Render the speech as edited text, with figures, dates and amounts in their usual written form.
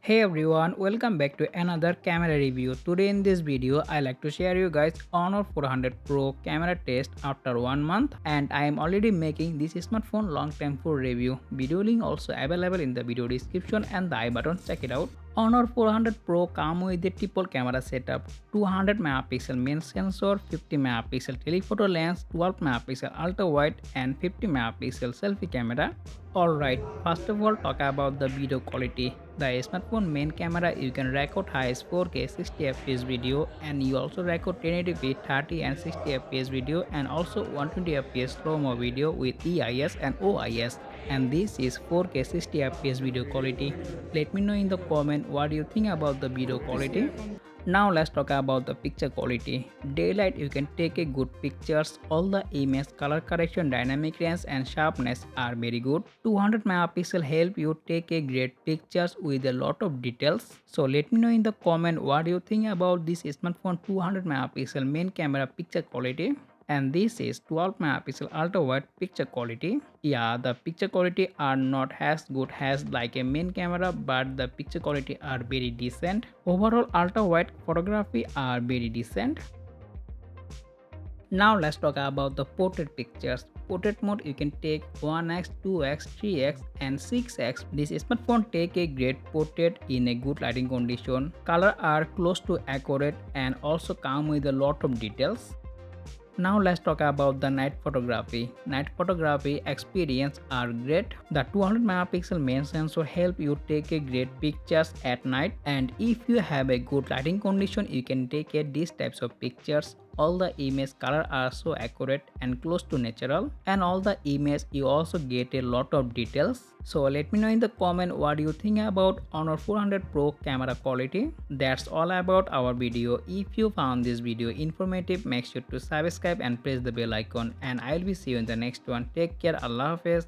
Hey everyone, welcome back to another camera review. Today in this video, I like to share you guys Honor 400 Pro camera test after 1 month, and I am already making this smartphone long time for review. Video link also available in the video description and the I button. Check it out. Honor 400 Pro come with a triple camera setup, 200 megapixel main sensor, 50 megapixel telephoto lens, 12 megapixel ultra wide and 50 megapixel selfie camera. Alright, first of all talk about the video quality. The smartphone main camera you can record highest 4K 60fps video, and you also record 1080p 30 and 60fps video, and also 120fps slow-mo video with EIS and OIS, and this is 4K 60fps video quality. Let me know in the comment what you think about the video quality. Now let's talk about the picture quality. Daylight you can take a good pictures. All the image color correction, dynamic range and sharpness are very good. 200 megapixel help you take a great pictures with a lot of details. So let me know in the comment what you think about this smartphone 200 megapixel main camera picture quality, and this is 12 megapixel ultra wide picture quality. Yeah, the picture quality are not as good as like a main camera, but the picture quality are very decent. Overall ultra wide photography are very decent. Now let's talk about the portrait pictures. Portrait mode you can take 1x, 2x, 3x and 6x. This smartphone take a great portrait in a good lighting condition. Color are close to accurate and also come with a lot of details. Now let's talk about the night photography. Night photography experience are great. The 200 megapixel main sensor help you take a great pictures at night, and if you have a good lighting condition you can take these types of pictures. All the image color are so accurate and close to natural, and all the image you also get a lot of details. So let me know in the comment what you think about Honor 400 Pro camera quality. That's all about our video. If you found this video informative, make sure to subscribe and press the bell icon, and I'll be see you in the next one. Take care. Allah Hafiz.